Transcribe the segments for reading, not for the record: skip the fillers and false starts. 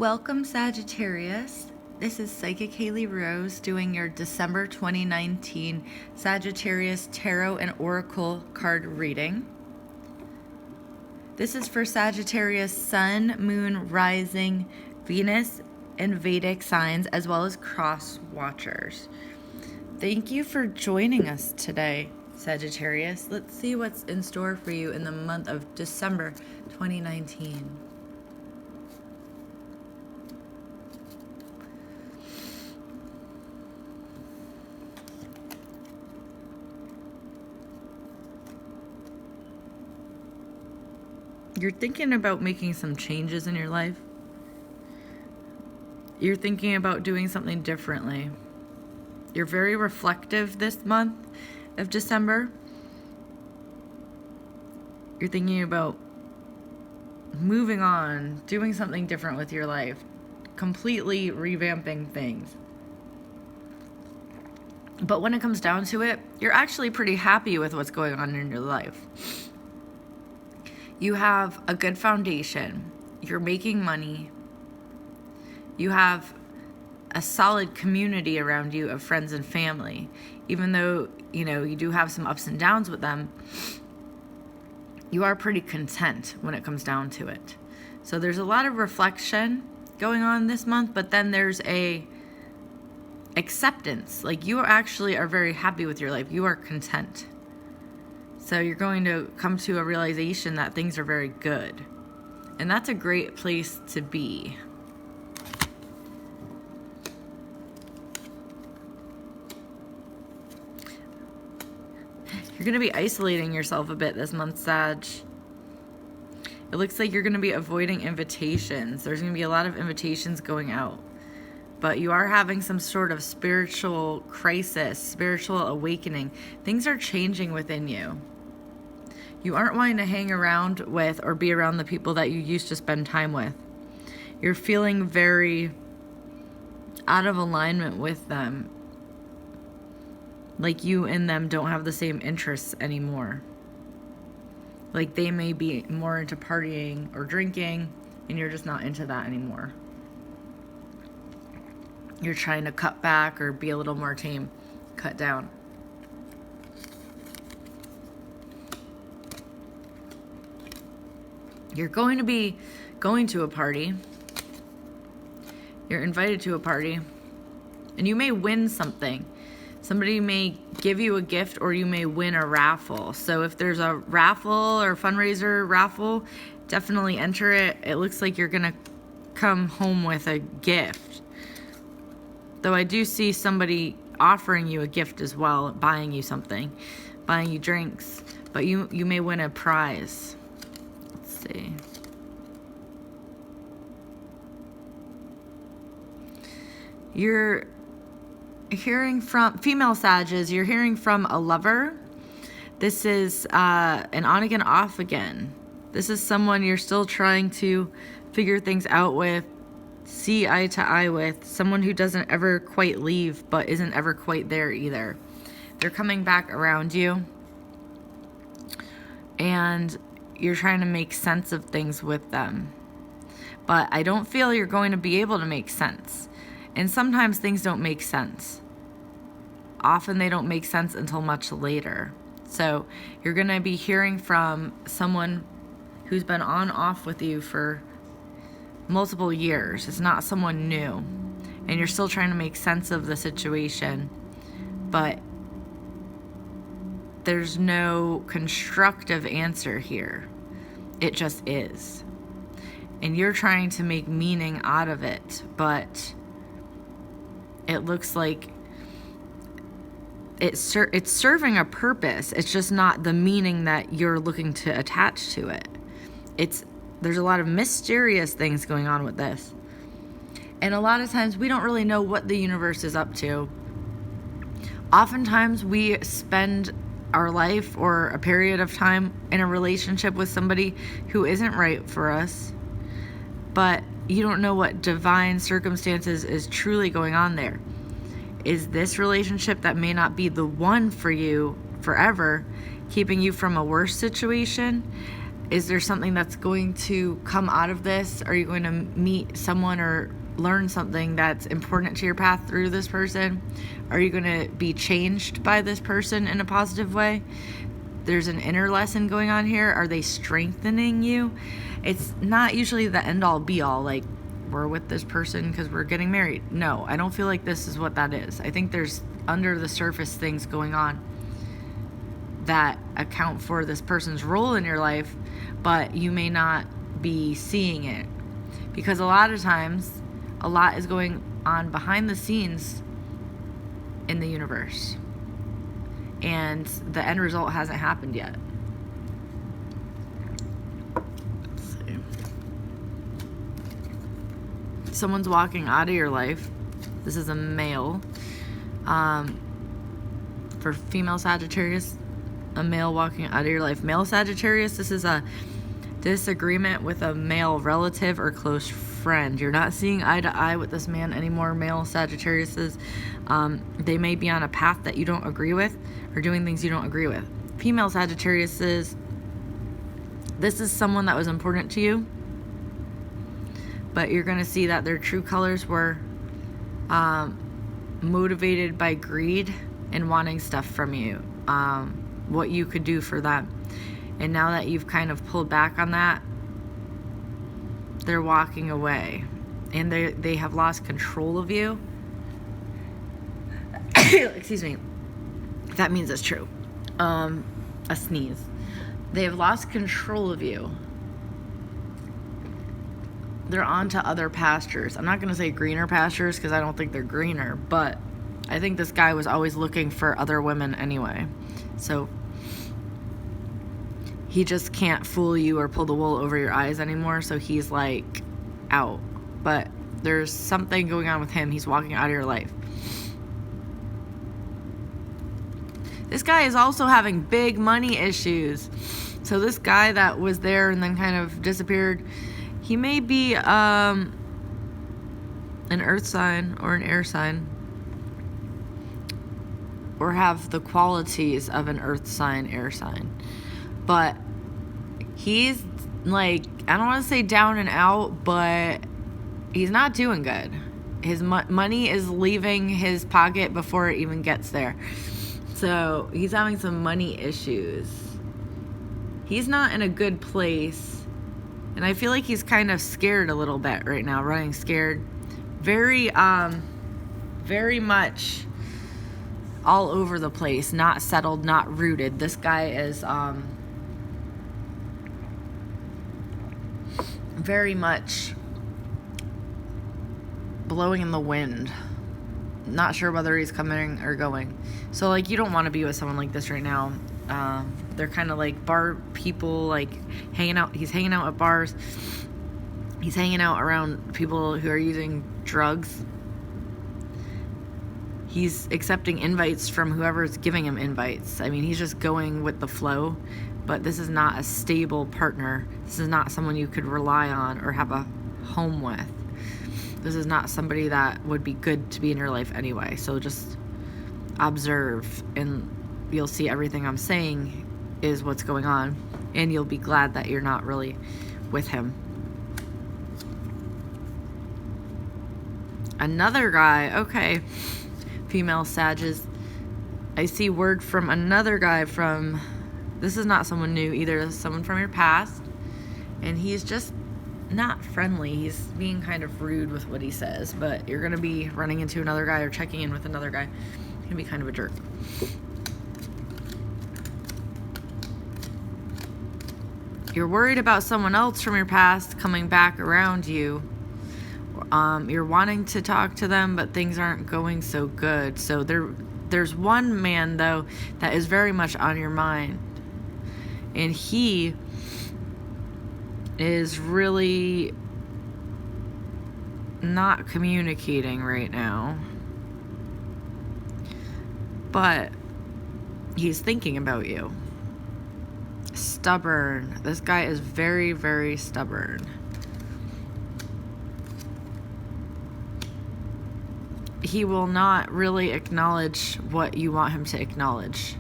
Welcome, Sagittarius. This is Psychic Haley Rose doing your December 2019 Sagittarius Tarot and Oracle card reading. This is for Sagittarius Sun, Moon, Rising, Venus, and Vedic signs, as well as crosswatchers. Thank you for joining us today, Sagittarius. Let's see what's in store for you in the month of December 2019. You're thinking about making some changes in your life. You're thinking about doing something differently. You're very reflective this month of December. You're thinking about moving on, doing something different with your life, completely revamping things. But when it comes down to it, you're actually pretty happy with what's going on in your life. You have a good foundation. You're making money. You have a solid community around you of friends and family. Even though, you do have some ups and downs with them, you are pretty content when it comes down to it. So there's a lot of reflection going on this month, but then there's a acceptance. Like, you actually are very happy with your life. You are content. So you're going to come to a realization that things are very good. And that's a great place to be. You're going to be isolating yourself a bit this month, Sag. It looks like you're going to be avoiding invitations. There's going to be a lot of invitations going out. But you are having some sort of spiritual crisis, spiritual awakening. Things are changing within you. You aren't wanting to hang around with or be around the people that you used to spend time with. You're feeling very out of alignment with them. Like you and them don't have the same interests anymore. Like they may be more into partying or drinking, and you're just not into that anymore. You're trying to cut back or be a little more tame, cut down. You're going to be going to a party. You're invited to a party, and you may win something. Somebody may give you a gift, or you may win a raffle. So if there's a raffle or fundraiser raffle, definitely enter it. It looks like you're going to come home with a gift. Though I do see somebody offering you a gift as well, buying you something, buying you drinks, but you may win a prize. Let's see. You're hearing from female Sages, you're hearing from a lover. This is an on again, off again. This is someone you're still trying to figure things out with, see eye to eye with, someone who doesn't ever quite leave but isn't ever quite there either. They're coming back around you, and you're trying to make sense of things with them. But I don't feel you're going to be able to make sense. And sometimes things don't make sense. Often they don't make sense until much later. So you're going to be hearing from someone who's been on off with you for multiple years. It's not someone new. And you're still trying to make sense of the situation. But there's no constructive answer here. It just is. And you're trying to make meaning out of it. But it looks like it's serving a purpose. It's just not the meaning that you're looking to attach to it. There's a lot of mysterious things going on with this. And a lot of times we don't really know what the universe is up to. Oftentimes we spend our life or a period of time in a relationship with somebody who isn't right for us. But you don't know what divine circumstances is truly going on there. Is this relationship that may not be the one for you forever, keeping you from a worse situation? Is there something that's going to come out of this? Are you going to meet someone or learn something that's important to your path through this person? Are you going to be changed by this person in a positive way? There's an inner lesson going on here. Are they strengthening you? It's not usually the end all be all, like we're with this person because we're getting married. No, I don't feel like this is what that is. I think there's under the surface things going on that account for this person's role in your life, but you may not be seeing it, because a lot of times a lot is going on behind the scenes in the universe, and the end result hasn't happened yet. Let's see. Someone's walking out of your life. This is a male. For female Sagittarius, a male walking out of your life. Male Sagittarius, this is a disagreement with a male relative or close friend. You're not seeing eye to eye with this man anymore, male Sagittariuses. They may be on a path that you don't agree with or doing things you don't agree with. Female Sagittariuses, this is someone that was important to you, but you're going to see that their true colors were motivated by greed and wanting stuff from you, what you could do for them. And now that you've kind of pulled back on that, they're walking away, and they have lost control of you. Excuse me. That means it's true. A sneeze. They have lost control of you. They're on to other pastures. I'm not going to say greener pastures because I don't think they're greener, but I think this guy was always looking for other women anyway. So he just can't fool you or pull the wool over your eyes anymore, so he's like out. But there's something going on with him. He's walking out of your life. This guy is also having big money issues. So this guy that was there and then kind of disappeared, he may be an earth sign or an air sign, or have the qualities of an earth sign, air sign. But he's like, I don't want to say down and out, but he's not doing good. His money is leaving his pocket before it even gets there. So he's having some money issues. He's not in a good place. And I feel like he's kind of scared a little bit right now, running scared. Very much all over the place, not settled, not rooted. This guy is very much blowing in the wind. Not sure whether he's coming or going. So like, you don't want to be with someone like this right now. They're kind of like bar people, like hanging out. He's hanging out at bars. He's hanging out around people who are using drugs. He's accepting invites from whoever's giving him invites. I mean, he's just going with the flow, but this is not a stable partner. This is not someone you could rely on or have a home with. This is not somebody that would be good to be in your life anyway. So just observe, and you'll see everything I'm saying is what's going on, and you'll be glad that you're not really with him. Another guy, okay. Female Sages. I see word from another guy from, this is not someone new either, this is someone from your past, and he's just not friendly. He's being kind of rude with what he says, but you're going to be running into another guy or checking in with another guy. He's going to be kind of a jerk. You're worried about someone else from your past coming back around you. You're wanting to talk to them, but things aren't going so good. So there's one man, though, that is very much on your mind. And he is really not communicating right now. But he's thinking about you. Stubborn. This guy is very, very stubborn. He will not really acknowledge what you want him to acknowledge.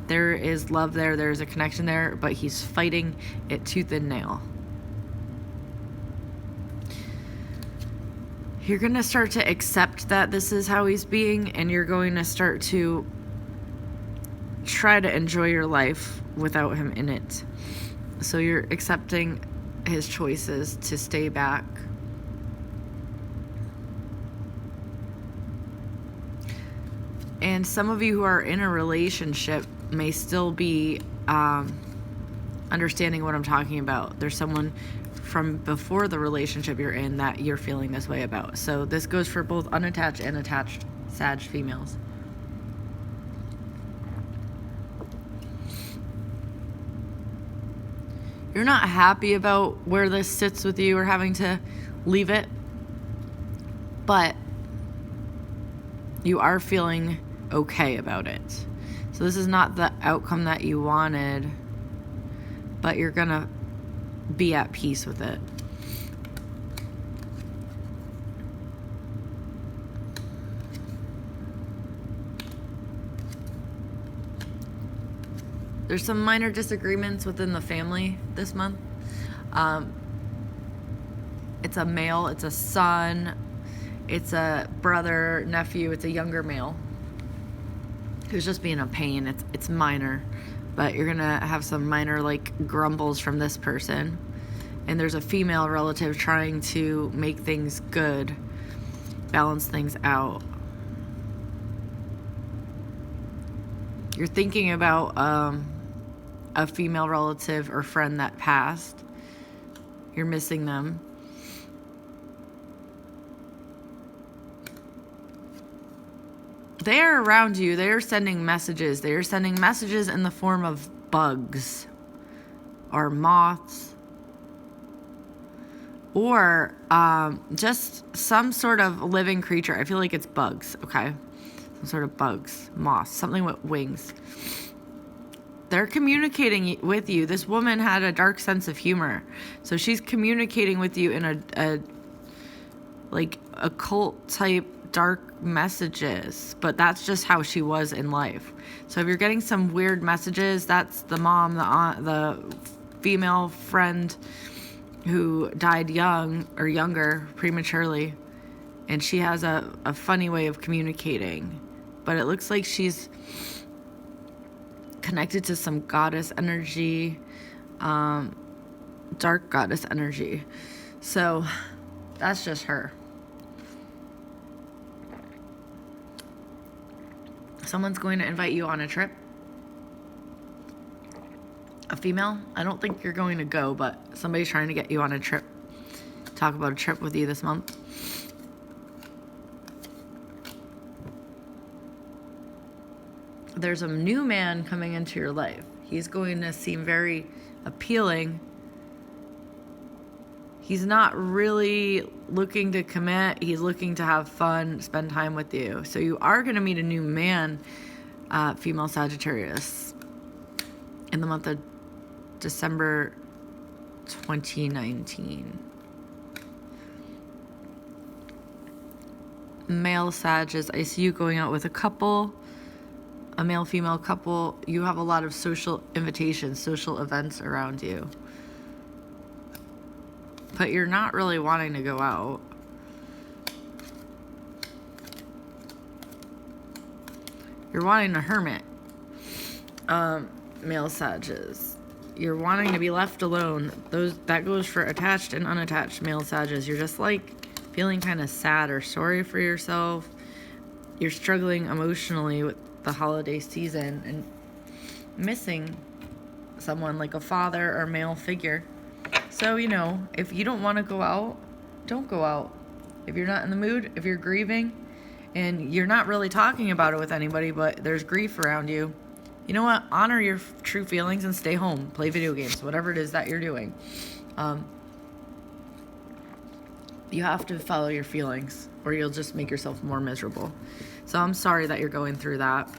There is love there. There's a connection there, but he's fighting it tooth and nail. You're going to start to accept that this is how he's being, and you're going to start to try to enjoy your life without him in it. So you're accepting his choices to stay back. And some of you who are in a relationship may still be understanding what I'm talking about. There's someone from before the relationship you're in that you're feeling this way about. So this goes for both unattached and attached Sag females. You're not happy about where this sits with you or having to leave it, but you are feeling okay about it. So this is not the outcome that you wanted, but you're gonna be at peace with it. There's some minor disagreements within the family this month. It's a male, it's a son, it's a brother, nephew, it's a younger male who's just being a pain. It's minor, but you're gonna have some minor like grumbles from this person. And there's a female relative trying to make things good, balance things out. You're thinking about a female relative or friend that passed. You're missing them. They are around you. They are sending messages. They are sending messages in the form of bugs or moths or just some sort of living creature. I feel like it's bugs, okay? Some sort of bugs, moths, something with wings. They're communicating with you. This woman had a dark sense of humor. So she's communicating with you in a like occult type dark messages, but that's just how she was in life. So if you're getting some weird messages, that's the mom, the aunt, the female friend who died young or younger prematurely, and she has a funny way of communicating, but it looks like she's connected to some goddess energy, dark goddess energy. So that's just her. Someone's going to invite you on a trip. A female. I don't think you're going to go, but somebody's trying to get you on a trip. Talk about a trip with you this month. There's a new man coming into your life. He's going to seem very appealing. He's not really looking to commit. He's looking to have fun, spend time with you. So you are going to meet a new man, female Sagittarius, in the month of December 2019. Male Sages, I see you going out with a couple, a male-female couple. You have a lot of social invitations, social events around you. But you're not really wanting to go out. You're wanting a hermit, male Sages. You're wanting to be left alone. That goes for attached and unattached male Sages. You're just like feeling kind of sad or sorry for yourself. You're struggling emotionally with the holiday season and missing someone like a father or male figure. So, you know, if you don't want to go out, don't go out. If you're not in the mood, if you're grieving, and you're not really talking about it with anybody, but there's grief around you, you know what? Honor your true feelings and stay home. Play video games, whatever it is that you're doing. You have to follow your feelings, or you'll just make yourself more miserable. So I'm sorry that you're going through that.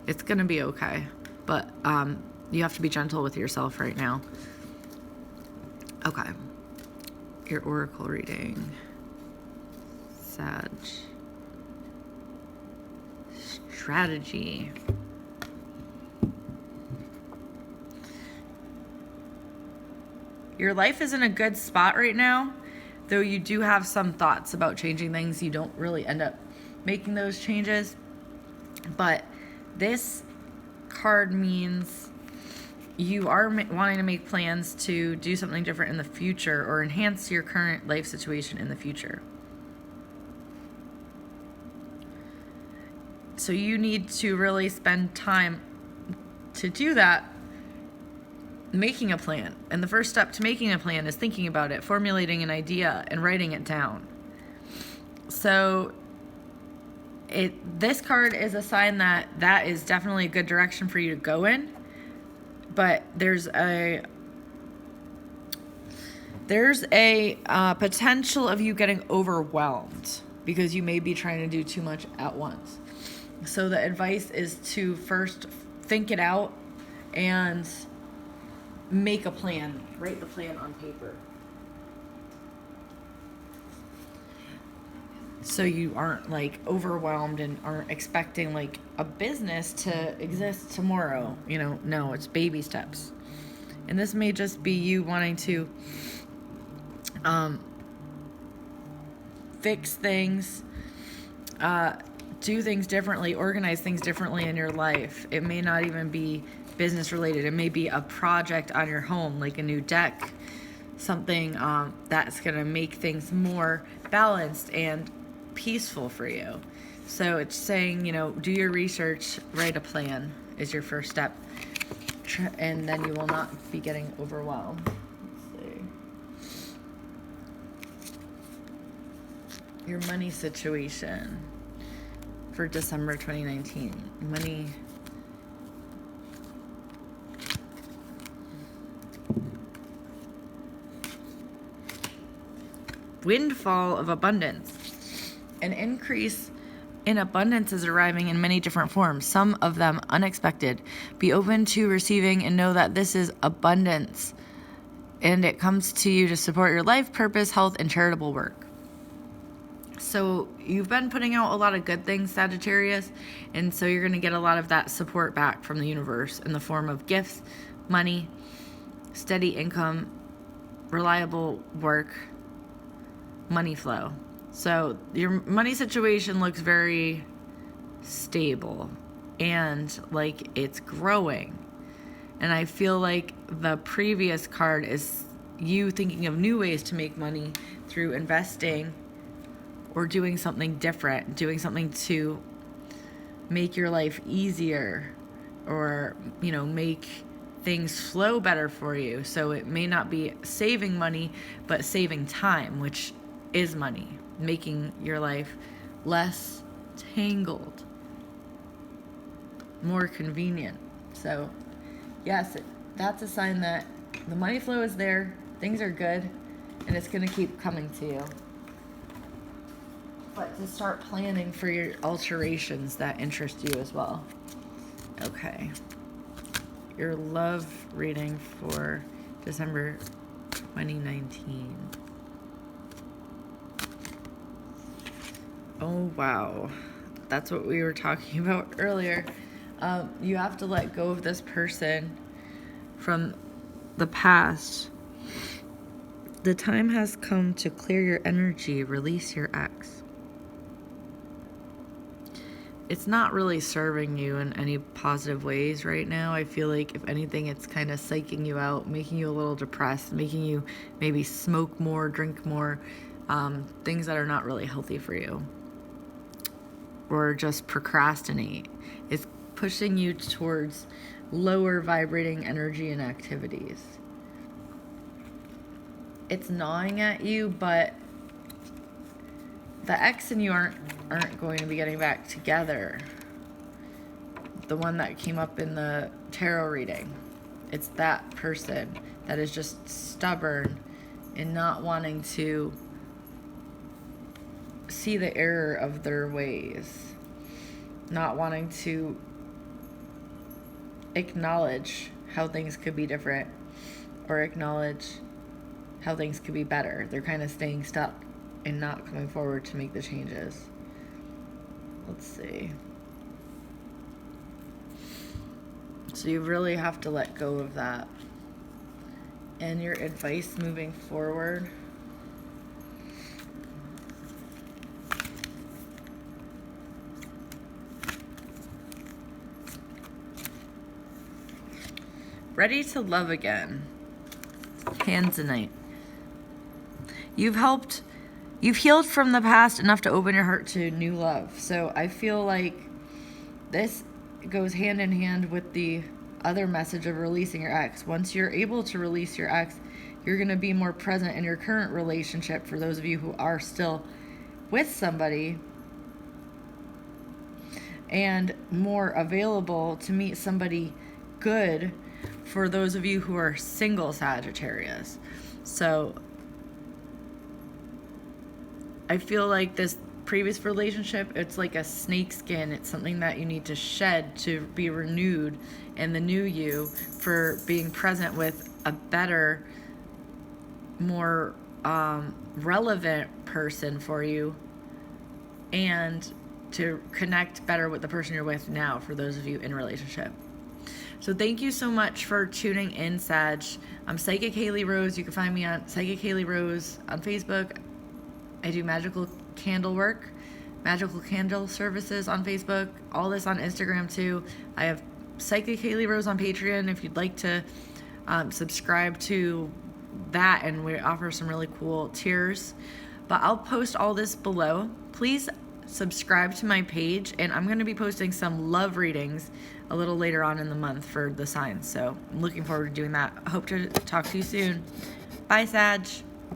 It's going to be okay. But you have to be gentle with yourself right now. Okay. Your oracle reading. Sag. Strategy. your life is in a good spot right now, though you do have some thoughts about changing things. You don't really end up making those changes. But this card means you are wanting to make plans to do something different in the future or enhance your current life situation in the future. So you need to really spend time to do that, making a plan. And the first step to making a plan is thinking about it, formulating an idea, and writing it down. So this card is a sign that is definitely a good direction for you to go in. But there's a potential of you getting overwhelmed because you may be trying to do too much at once. So the advice is to first think it out and make a plan. Write the plan on paper. So you aren't like overwhelmed and aren't expecting like a business to exist tomorrow. No, it's baby steps. And this may just be you wanting to fix things, do things differently, organize things differently in your life. It may not even be business related. It may be a project on your home, like a new deck, something that's going to make things more balanced and peaceful for you. So it's saying, do your research, write a plan is your first step, and then you will not be getting overwhelmed. Let's see. Your money situation for December 2019. Money. Windfall of abundance. An increase in abundance is arriving in many different forms, some of them unexpected. Be open to receiving and know that this is abundance, and it comes to you to support your life, purpose, health, and charitable work. So you've been putting out a lot of good things, Sagittarius, and so you're going to get a lot of that support back from the universe in the form of gifts, money, steady income, reliable work, money flow. So your money situation looks very stable and like it's growing. And I feel like the previous card is you thinking of new ways to make money through investing or doing something different, doing something to make your life easier or, make things flow better for you. So it may not be saving money, but saving time, which is money, making your life less tangled, more convenient. So yes, that's a sign that the money flow is there, things are good, and it's going to keep coming to you. But to start planning for your alterations that interest you as well. Okay. Your love reading for December 2019. Oh, wow. That's what we were talking about earlier. You have to let go of this person from the past. The time has come to clear your energy, release your ex. It's not really serving you in any positive ways right now. I feel like, if anything, it's kind of psyching you out, making you a little depressed, making you maybe smoke more, drink more, things that are not really healthy for you. Or just procrastinate. It's pushing you towards lower vibrating energy and activities. It's gnawing at you, but the ex and you aren't going to be getting back together. The one that came up in the tarot reading. It's that person that is just stubborn and not wanting to see the error of their ways. Not wanting to acknowledge how things could be different or acknowledge how things could be better. They're kind of staying stuck and not coming forward to make the changes. Let's see. So you really have to let go of that. and your advice moving forward. Ready to love again. Tanzanite. You've healed from the past enough to open your heart to new love. So I feel like this goes hand in hand with the other message of releasing your ex. Once you're able to release your ex, you're going to be more present in your current relationship for those of you who are still with somebody, and more available to meet somebody good for those of you who are single Sagittarius. So I feel like this previous relationship, it's like a snake skin. It's something that you need to shed to be renewed in the new you, for being present with a better, more relevant person for you, and to connect better with the person you're with now, for those of you in relationship. So thank you so much for tuning in, Sag. I'm Psychic Haley Rose. You can find me on Psychic Haley Rose on Facebook. I do magical candle work, magical candle services on Facebook, all this on Instagram too. I have Psychic Haley Rose on Patreon if you'd like to subscribe to that, and we offer some really cool tiers. But I'll post all this below. Please subscribe to my page, and I'm going to be posting some love readings a little later on in the month for the signs. So I'm looking forward to doing that. I hope to talk to you soon. Bye, Sag.